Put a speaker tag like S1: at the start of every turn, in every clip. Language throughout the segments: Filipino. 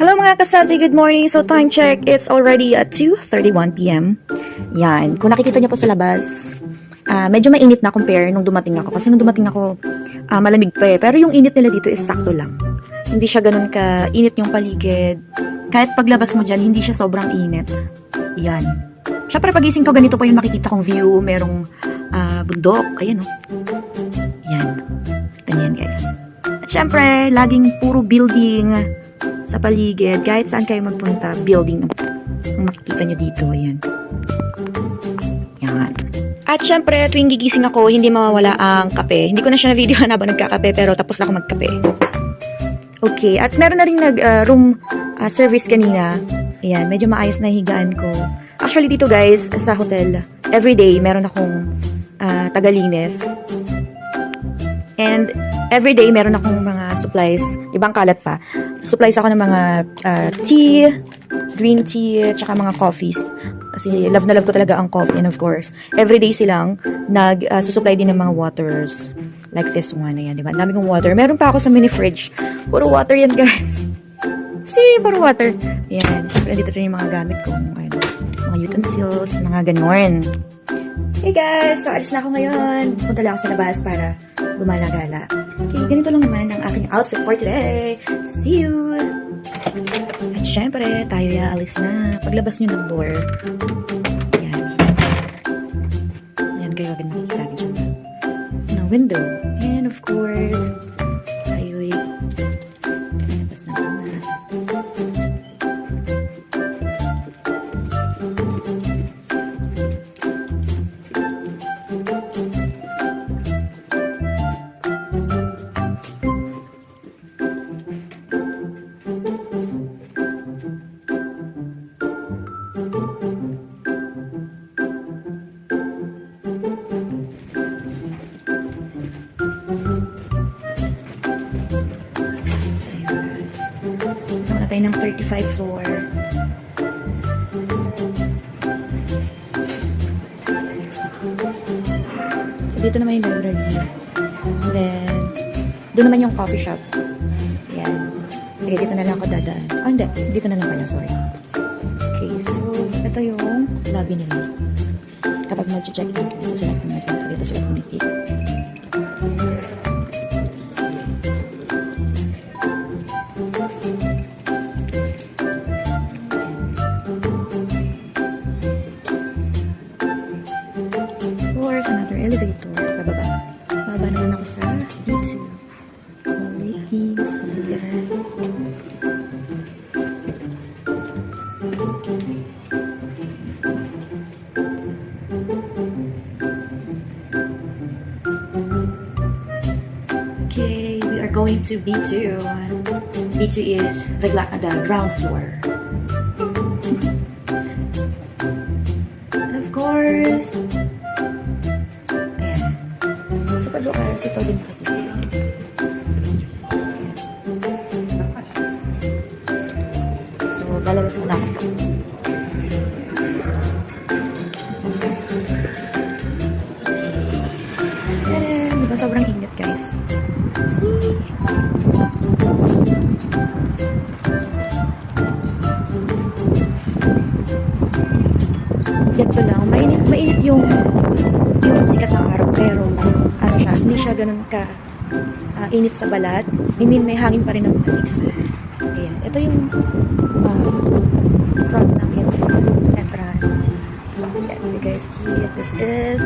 S1: Hello mga kasasi, good morning. So time check, it's already at 2:31 p.m. Yan, kung nakikita niyo po sa labas, medyo mainit na compare nung dumating ako. Kasi nung dumating ako, malamig pa eh. Pero yung init nila dito is sakto lang. Hindi siya ganun ka init yung paligid. Kahit paglabas mo dyan, hindi siya sobrang init. Yan. Syempre pagising ko, ganito po yung makikita kong view. Merong bundok. Ayan o. Yan. Ganyan guys. At syempre, laging puro building sa paligid. Kahit saan kayo magpunta, building ang makikita nyo dito. Ayan. Yan. At syempre, tuwing gigising ako, hindi mawawala ang kape. Hindi ko na siya na-video habang nagkakape, pero tapos na ako magkape. Okay. At meron na rin nag-room service kanina. Ayan. Medyo maayos na higaan ko. Actually, dito guys, sa hotel, everyday, meron akong tagalinis. And everyday, meron akong mga supplies. Ibang kalat pa. Supplies ako ng mga tea, green tea, tsaka mga coffees. Kasi love na love ko talaga ang coffee. And of course, everyday silang nag-susupply din ng mga waters. Like this one. Ayan, diba? Ang dami kong water. Meron pa ako sa mini fridge. Puro water yan, guys. See, puro water. Ayan. Siyempre, dito rin yung mga gamit kong mga utensils, mga ganon. Hey guys! So, alis na ako ngayon. Punta lang ako sa labas para gumala-gala. Okay, ganito lang naman ang aking outfit for today. See you! At syempre, tayo alis na. Paglabas nyo ng door. Ayan. Ayan kayo agad nakikita dyan ng window. And of course, tayo'y labas na muna. Tayo ng 35 floor. So, dito naman yung library. Then, doon naman yung coffee shop. Yan. Sige, dito na lang ako dadaan. Hindi. Dito na lang pala, sorry. Okay, so, ito yung lobby nila. Kapag mag-check in, dito sila pumunta. Dito sila pumunta. Another elevator. Bababa. Bababa naman ako sa B2. Waiting. Okay, we are going to B2. B2 is the ground floor. And of course, kasi ito din makikita. So, lalabas mo na ako. Diba sobrang init, guys? See? Ganito lang. Mainit yung sikat ng araw, pero hindi siya ganun ka init sa balat. I mean, may hangin pa rin ng manig. So, ayan. Ito yung front ng entrance. Ayan, as you guys see it, this is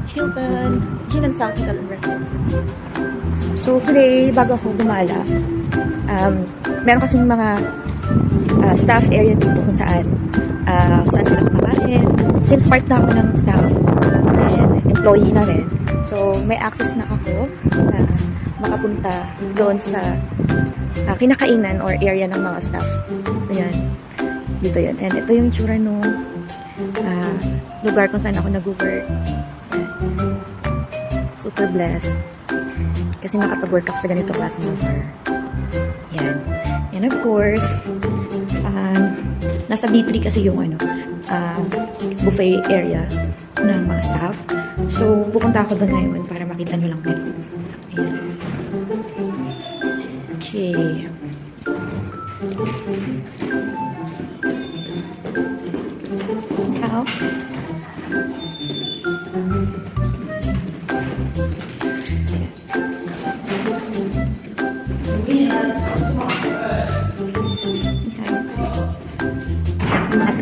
S1: Hilton Gin and South Hotel and Residences. So, today, bago ako gumala, meron kasing mga staff area dito kung saan sila kumakain. Since part na ako ng staff and employee na rin, so may access na ako na makapunta doon sa kinakainan or area ng mga staff. Ayan. Dito yun. And ito yung tsura nung lugar kung saan ako nag-work. Super blessed. Kasi makapag-work ako sa ganito klaseng lugar. Ayan. And of course, nasa B3 kasi yung buffet area ng mga staff. So, pupunta ako doon ngayon para makita nyo lang din. Ayan. Okay. How?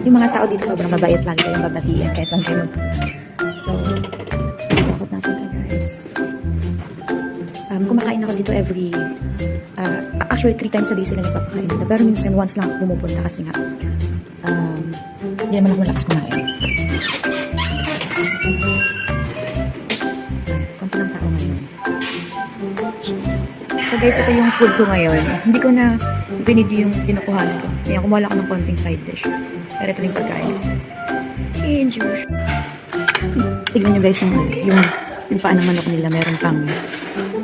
S1: Yung mga tao dito sobrang mabait, lagi kayong babatiin kahit saan kayo magpunta. So, takot natin to guys. Kumakain ako dito actually 3 times a day sila nagpapakain dito. Pero minsan once lang ako pumupunta kasi nga hindi naman ako malakas kumain. Konti lang tao ngayon. So guys, ito yung food ko ngayon. Hindi ko na binidi yung kinukuhanan ko. Kaya kumuha ako ng konting side dish. Pero ito yung pagkain. Enjoy. Tignan nyo guys yung paa ng manok nila. Meron pang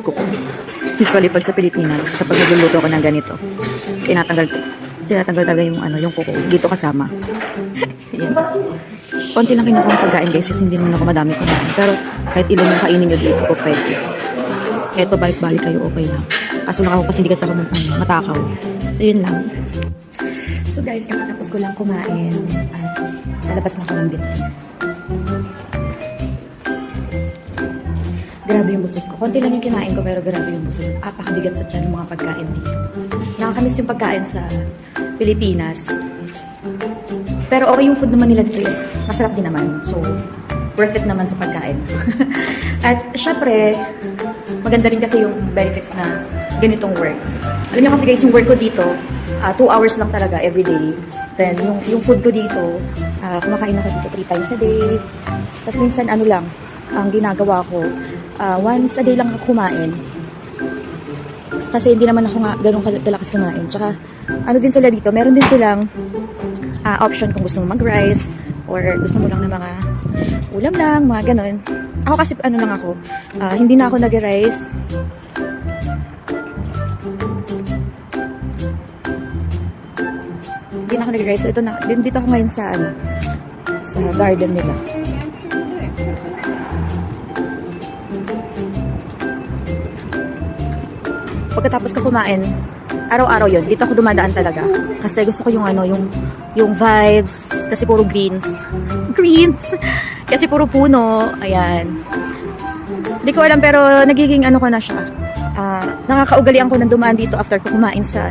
S1: kuko. Usually pag sa Pilipinas, kapag nagluluto ko ng ganito, tinatanggal talaga yung kuko. Dito kasama. Ayan. Konti lang kinukuha ng pagkain guys kasi hindi naman ako madami kumain. Pero kahit ilan yung kainin nyo dito, po pwede. Eto, balik-balik kayo, okay lang. Kaso lang ako kasi hindi kasi ako matakaw. So, yun lang. So, guys, kakatapos ko lang kumain at lalabas na ako ng bitin. Grabe yung busog ko. Konti lang yung kinain ko, pero grabe yung busog. Apakabigat sa tiyan ng mga pagkain dito. Nakakamiss yung pagkain sa Pilipinas. Pero okay yung food naman nila dito is masarap din naman. So, worth it naman sa pagkain. At syempre, maganda rin kasi yung benefits na ganitong work. Alam niyo kasi guys, yung work ko dito, 2 hours lang talaga every day. Then, yung food ko dito, kumakain ako dito 3 times a day. Tapos minsan ano lang, ang ginagawa ko, once a day lang ako kumain. Kasi hindi naman ako nga ganun kalakas kumain. Tsaka, ano din sila dito, meron din silang option kung gusto mo mag-rice or gusto mo lang na mga ulam lang, mga ganun. Ako kasi ano lang ako, hindi na ako nag-rice. Hindi na ako nag-rice. So, dito ako ngayon sa garden nila. Pagkatapos ko kumain, araw-araw yun. Dito ako dumadaan talaga. Kasi gusto ko yung vibes. Kasi puro greens. Greens! Kasi puro puno. Ayan. Hindi ko alam pero nagiging ano ko na siya. Nakakaugalian ko nang dumaan dito after ko kumain sa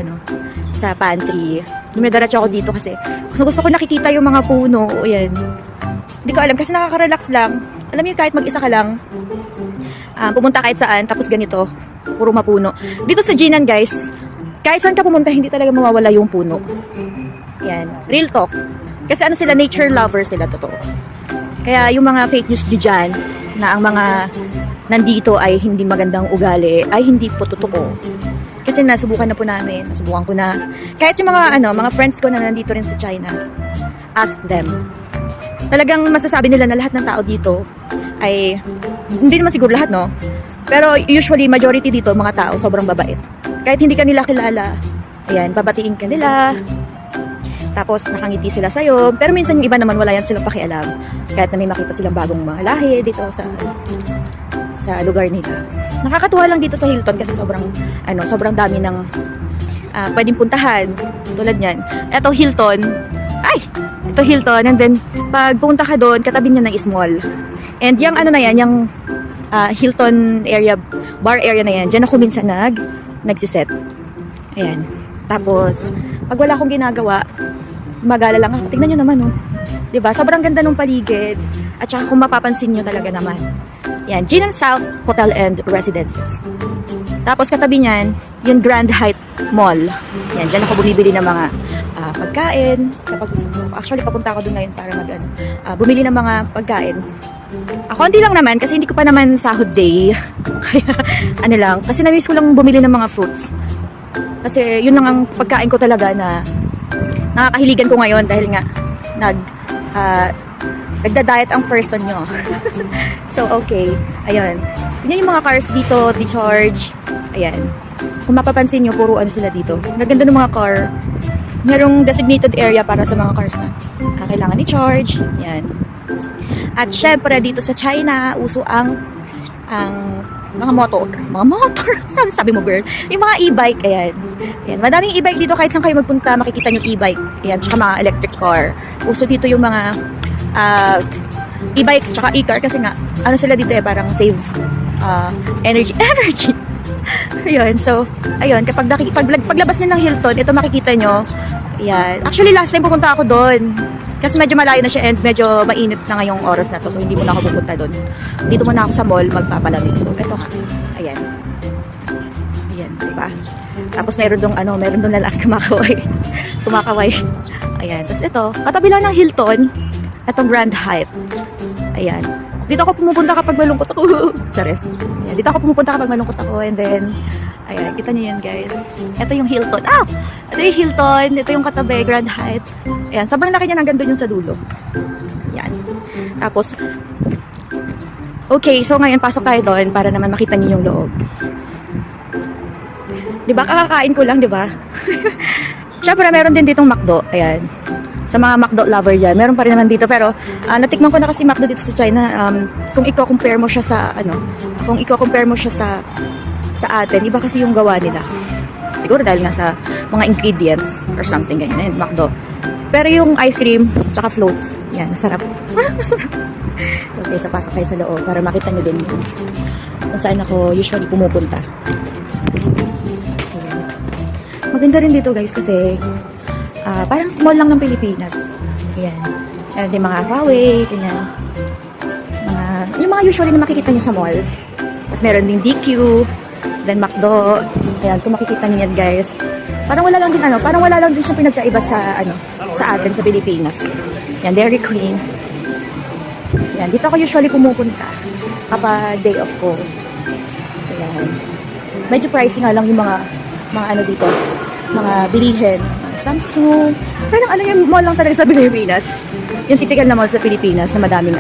S1: pantry. Dumadaratsa ako dito kasi gusto ko nakikita yung mga puno. Ayan. Hindi ko alam kasi nakaka-relax lang. Alam niyo kahit mag-isa ka lang, pumunta kahit saan tapos ganito. Puro mapuno. Dito sa Jinan guys, kahit saan ka pumunta, hindi talaga mawawala yung puno. Yan. Real talk. Kasi ano sila, nature lovers sila, totoo. Kaya yung mga fake news dyan, na ang mga nandito ay hindi magandang ugali, ay hindi po totoo. Kasi nasubukan na po namin, nasubukan ko na. Kahit yung mga friends ko na nandito rin sa China, ask them. Talagang masasabi nila na lahat ng tao dito ay, hindi naman siguro lahat, no? Pero usually, majority dito, mga tao, sobrang babait. Kahit hindi ka nila kilala, ayan, babatiin ka nila, tapos nakangiti sila sa'yo, pero minsan yung iba naman wala yan silang pakialam. Kahit na may makita silang bagong mga lahi dito sa lugar nila. Nakakatuwa lang dito sa Hilton kasi sobrang dami ng pwedeng puntahan. Tulad niyan. Ito Hilton, and then pag pumunta ka doon, katabi niya ng mall. And yung yung Hilton area, bar area na yan, dyan ako minsan nagsiset. Ayan. Tapos, pag wala akong ginagawa, magala lang ako. Tignan nyo naman, oh. Diba? Sobrang ganda ng paligid. At saka kung mapapansin nyo talaga naman. Yan. Jinan South Hotel and Residences. Tapos, katabi niyan, yung Grand Hyatt Mall. Yan. Dyan ako bumibili ng mga pagkain. Actually, papunta ako doon ngayon para bumili ng mga pagkain. Konti lang naman kasi hindi ko pa naman sahod day. Kaya kasi na-miss ko lang bumili ng mga fruits. Kasi yun lang ang pagkain ko talaga na nakakahiligan ko ngayon dahil nga nagda-diet ang person nyo. So okay, ayun. Yan yung mga cars dito, di-charge. Ayan. Kung mapapansin nyo, puro sila dito. Gaganda ng mga car. Merong designated area para sa mga cars na kailangan i-charge. Ayan. At syempre dito sa China, uso ang mga motor, sabi mo girl, yung mga e-bike, ayan. Ayan, madaming e-bike dito kahit saan kayo magpunta, makikita yung e-bike, ayan, tsaka mga electric car. Uso dito yung mga e-bike tsaka e-car kasi nga, ano sila dito parang save energy. Ayun, so, ayun, paglabas nyo ng Hilton, ito makikita nyo, ayan. Actually, last time pupunta ako doon. Kasi medyo malayo na siya and medyo mainit na ngayong oras na to. So, hindi muna ako pupunta doon. Dito muna ako sa mall, magpapalamig. So, eto nga. Ayan. Ayan, diba? Tapos, meron dong lalaki kumakaway. Ayan. Tapos, ito. Katabi lang ng Hilton. Itong Grand Hyatt. Ayan. Dito ako pumupunta kapag malungkot ako. Chares. Ayan. Dito ako pumupunta kapag malungkot ako. And then, ayan. Kita niyo yan, guys. Ito yung Hilton. Ito yung Hilton. Ito yung katabi, Grand Hyatt. Ayan. Sobrang laki niya, hanggang doon yung sa dulo. Ayan. Tapos, okay. So, ngayon, pasok tayo doon para naman makita niyo yung loob. Diba? Kakakain ko lang, diba? Siyempre, meron din ditong McDo. Ayan. Sa mga McDo lover dyan, meron pa rin naman dito. Pero, natikman ko na kasi McDo dito sa China. Kung i-compare mo siya sa, sa atin, iba kasi yung gawa nila. Siguro dahil nga sa mga ingredients or something ganyan. Ayan, McDo. Pero yung ice cream, tsaka floats, yan, masarap. Masarap. Okay, so pasok kayo sa loob para makita nyo din kung saan ako usually pumupunta. Ayan. Maganda rin dito guys kasi parang small lang ng Pilipinas. Ayan. Ayan din mga Huawei, ganyan. Yung mga usually na makikita nyo sa mall. Tapos meron din DQ, then McDo. Ayan, kung makikita nyo yan guys. Parang wala lang din siyang pinagkaiba sa atin sa Pilipinas. Yan, Dairy Queen. Yan, dito ako usually pumupunta kapag day off ko. Ayan. Medyo pricey nga lang yung mga dito, mga bilihin, mga Samsung. Parang yung mall lang talaga sa Pilipinas. Yung typical na mall sa Pilipinas na madaming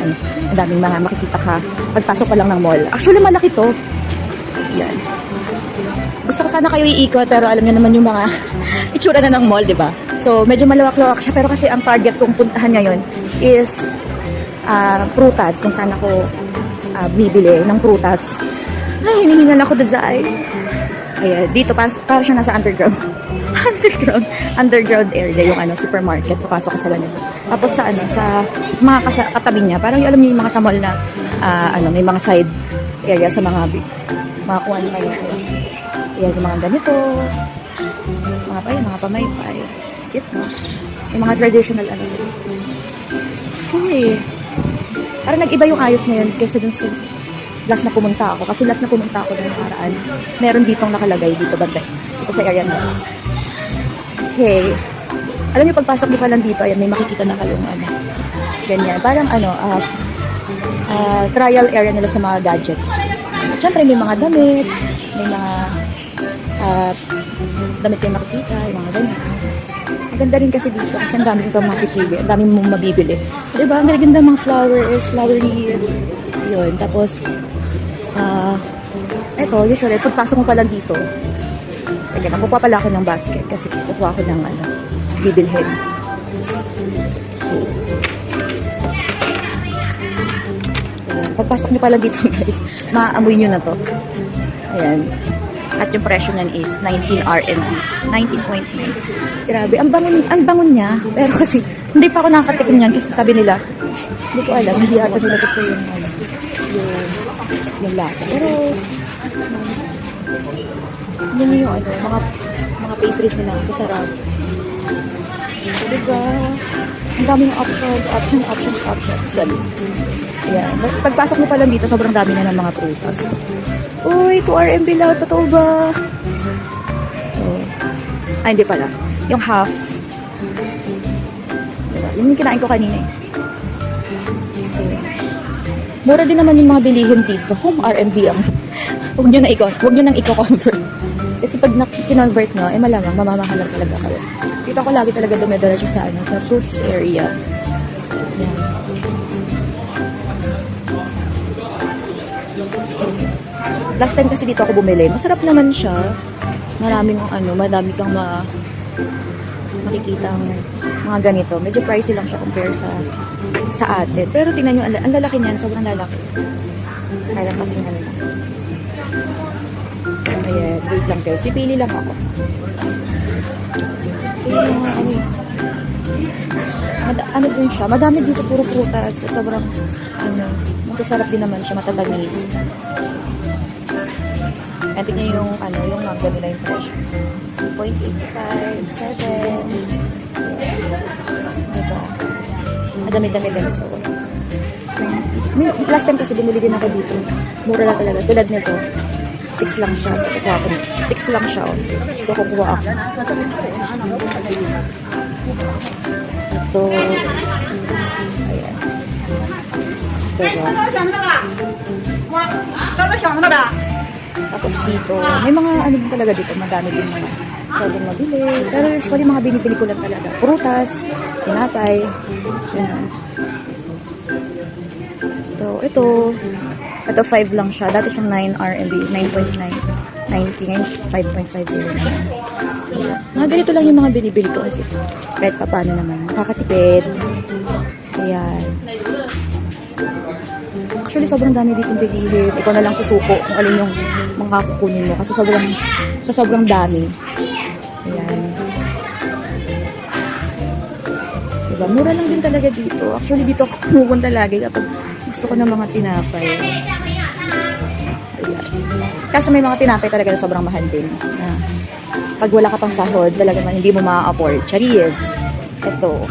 S1: mga makikita ka pagpasok ka lang ng mall. Actually, malaki to. Yan. Gusto ko sana kayo iikot pero alam niyo naman yung mga itsura na ng mall, di ba? So, medyo malawak-lawak siya pero kasi ang target kong puntahan ngayon is prutas, kung saan ako bibili ng prutas. Ay, hinihingal ako dazay. Ayan, dito para siya nasa underground. underground area yung supermarket. Papasok ka sa ganun. Tapos sa mga katabi niya, parang alam niyo yung mga sa mall na may mga side area sa mga kuha niyo kayo. Ayan, yung mga ganito. Mga pamaypay. Cute, no? Yung mga traditional sila. Okay. Parang nag-iba yung ayos ngayon kaysa dun sa last na pumunta ako. Kasi last na pumunta ako ng nakaraan. Meron ditong nakalagay dito banda. Dito sa area na. Okay. Alam niyo, pagpasok mo pa lang dito, ayan, may makikita na kayong ganyan. Parang trial area nila sa mga gadgets. At syempre, may mga damit, may mga damit kayo makikita, yung mga ganyan. Maganda rin kasi dito kasi ang dami nito mga pipili, ang dami mong mabibili. Diba? Ang ganda mga flowers, flowery. Yun. Tapos, eto, usually, pagpasok mo pa lang dito, kaya nakukuha pala ako ng basket kasi kukuha ako ng bibilhin. So, pagpasok nyo pa lang dito guys, maaamoy nyo na to. Ayan. At yung presyo niyan is 19 RMB. 19.9. Grabe, ang bangon niya. Pero kasi, hindi pa ako nakakatikim niyan kasi sabi nila, hindi ko alam, hindi ata nila gusto yung lasa. Pero, yun yung mga pastries nila. Masarap. So, diba? Ang dami ng options. Ayan. Pagpasok mo pa lang dito, sobrang dami na ng mga prutas. Uy, 2 RMB lang. Totoo ba? Ay, hindi pala. Yung half. Diba? Yun yung kinain ko kanina eh. Okay. Mura din naman yung mga bilihin dito. Kung RMB ang huwag nyo nang i-convert. Kasi pag kinonvert nyo, malamang mamamahalan talaga kayo. Dito ako lagi talaga dumediretso sa fruits area. Yan. Last time kasi dito ako bumili. Masarap naman siya. Madami kang makikita mga ganito. Medyo pricey lang siya compare sa atin. Pero tingnan nyo, ang lalaki niyan. Sobrang lalaki. Kaya kasi Ayan, wait lang guys. Pipili lang ako. Ano din siya, madami dito puro prutas at sobrang masasarap din naman siya, matatamis. At tingnan yung yung mango nila yung fresh. 2.85, 7. Ito. Madami-dami din. So, last time kasi bumili din ako dito. Mura lang talaga. Tulad nito. 6 lang siya. So, kukuha ako. 6 lang siya. Oh. So, kukuha ako. So, ayan. Diba? Tapos dito, may mga ano din talaga dito. Madami din mga pwedeng mabili. Pero usually, mga binibili ko lang talaga. Prutas, tinapay. Yan. So, ito 5 lang siya. Dati siyang 9 RMB, 9.9, 90, ngayon 5.50 na. Mga ganito lang yung mga binibili ko kasi kahit pa paano naman. Nakakatipid. Ayan. Actually, sobrang dami dito bilihin. Ikaw na lang susuko kung alin yung mga kukunin mo. Kasi sobrang dami. Ayan. Diba? Mura lang din talaga dito. Actually, dito ako pumupunta lagi kapag gusto ko ng mga tinapay. Ayan. Kasi may mga tinapay talaga na sobrang mahal din. Pag wala ka pang sahod, talaga man hindi mo ma-afford. Charis. Ito.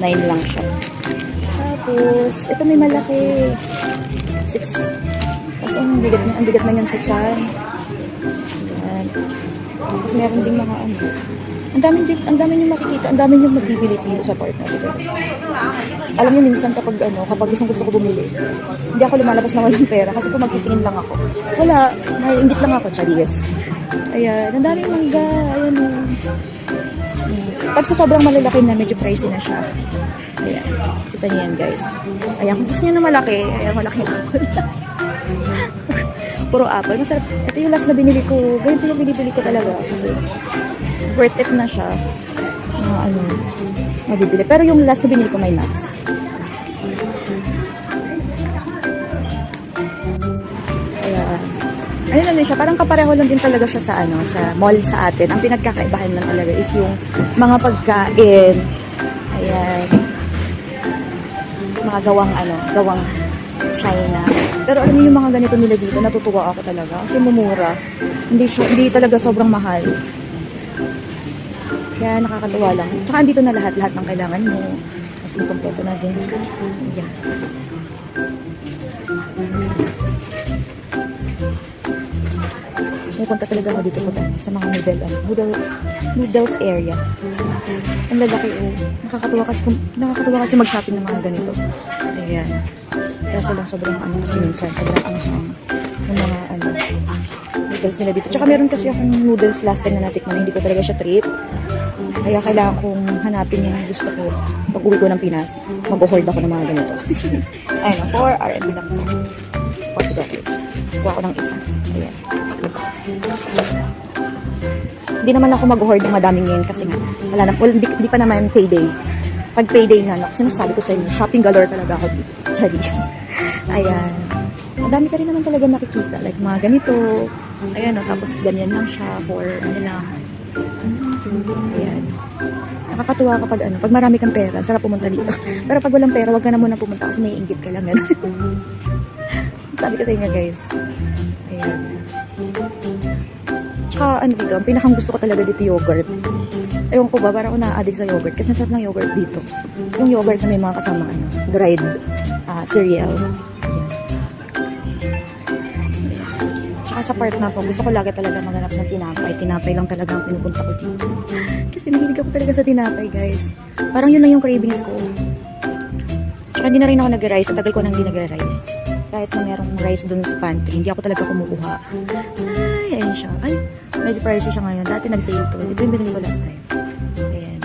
S1: 9 lang siya. Tapos, ito may malaki. 6. Kasi ang bigat na yan sa tiyan. Ayan. Tapos meron din mga ang dami nyo makikita, ang dami nyo magbibili dito sa partner. Diba? Alam nyo minsan kapag gusto ko bumili, hindi ako lumalabas na walang pera kasi kung magtitingin lang ako. Wala, naiingit lang ako, charis. Ayan, ang daming mangga. Ayan o. Pag sobrang malalaki na, medyo pricey na siya. Ayan, kita niyo yan guys. Ayan, kung gusto niyo na malaki, ayan, malaki apple. Puro apple. Masarap. Ito yung last na binili ko. Ganito yung binibili ko talaga. Kasi worth it na siya. Mabibili. Pero yung last na binili ko may nuts. Ayan. Ano lang din siya, parang kapareho lang din talaga siya sa sa mall sa atin. Ang pinagkakaibahan lang talaga is yung mga pagkain. Ayan. Mga gawang China. Pero alam niyo yung mga ganito nila dito, natutuwa ako talaga kasi mumura. Hindi talaga sobrang mahal. Kaya nakakatuwa lang. Tsaka andito na lahat ng kailangan mo. Kasi kompleto na din. Yan. May punta talaga ako dito sa mga noodles area. Ang lalaki nakakatuwa kasi mag-shopping ng mga ganito. Ayan. Kaso lang sobrang kasi minsan sobrang yung mga noodles nila dito. Tsaka meron kasi akong noodles last time na natikman, hindi ko talaga siya trip. Kaya kailangan kong hanapin yung gusto ko pag uwi ko ng Pinas. Mag-hold ako ng mga ganito. Ayun, 4 RMB lang ito. $40. Kuha ko ng isa. Ayan. Hindi naman ako mag-hoard ng madaming ngayon kasi nga hindi pa naman payday. Pag payday na, kasi masasabi ko sa inyo, shopping galore talaga ako dito. Charis. Ayan. Madami ka rin naman talaga makikita. Like mga ganito. Ayan, tapos ganyan lang siya for lang. Ayan. Nakakatuwa kapag pag marami kang pera, sarap pumunta dito. Pero pag walang pera, wag ka na muna pumunta kasi may inggit ka lang. Sabi ko sa inyo guys. Ayan. Tsaka dito, ang pinakang gusto ko talaga dito yogurt. Ewan ko ba, parang ako na-addict sa yogurt kasi sarap ng yogurt dito. Yung yogurt na may mga kasama dried cereal. Ayan. Tsaka sa part na po, gusto ko lagi talaga maghanap ng tinapay. Tinapay lang talaga ang pinupunta ko dito. Kasi mahilig ako talaga sa tinapay guys. Parang yun lang yung cravings ko. Tsaka hindi na rin ako nag-rice. Ang tagal ko nang hindi nag-rice. Kahit na merong rice dun sa pantry, hindi ako talaga kumukuha. Ay, ayun siya. Ay, medyo pricey siya ngayon. Dati nag-sale to. Ito yung binili ko last time. Ayan.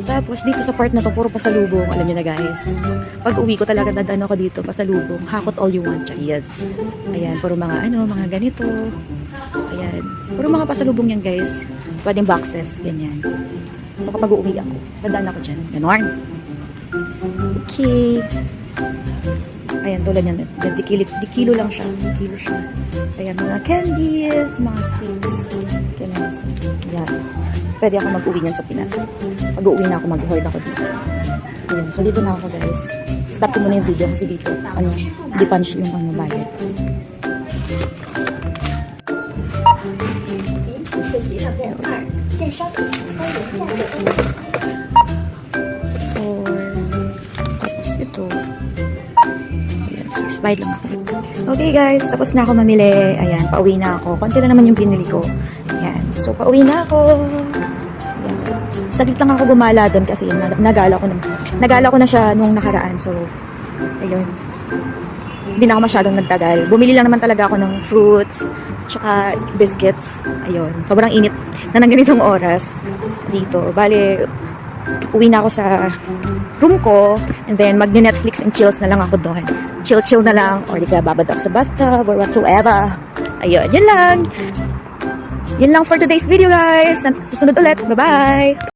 S1: Tapos, dito sa part na to, puro pasalubong. Alam niyo na guys. Pag uwi ko talaga, dadano ko dito, pasalubong. Hakot all you want. Yes. Ayan, puro mga mga ganito. Ayan. Puro mga pasalubong yan guys. Pwedeng boxes. Ganyan. So, kapag uuwi ako, dadaan ako dyan. Ganon. Okay. Ayan, tulad yan. Di kilo lang siya. Di kilo siya. Ayan, mga candies, mga sweets. Candies. Ayan. Pwede ako mag-uwi niyan sa Pinas. Mag-uwi na ako, mag-hoard ako dito. Ayan, so dito na ako guys. Stop ko muna yung video kasi dito, di punch yung bayad ko. Tapos ito. Ayan, 6 bayad lang ako. Okay guys, tapos na ako mamili. Ayan, pauwi na ako. Konti na naman yung binili ko. Ayan, so pauwi na ako. Ayan. Saglit lang ako gumala doon kasi nagala ko na siya nung nakaraan. So, ayun. Hindi na ako masyadong nagtagal. Bumili lang naman talaga ako ng fruits, tsaka biscuits. Ayun. Sobrang init na ng ganitong oras dito. Bale, uwi na ako sa room ko and then mag-Netflix and chills na lang ako doon. Chill na lang or di kaya babad ako sa bathtub or whatsoever. Ayun, yun lang. Yun lang for today's video guys. Susunod ulit. Bye-bye!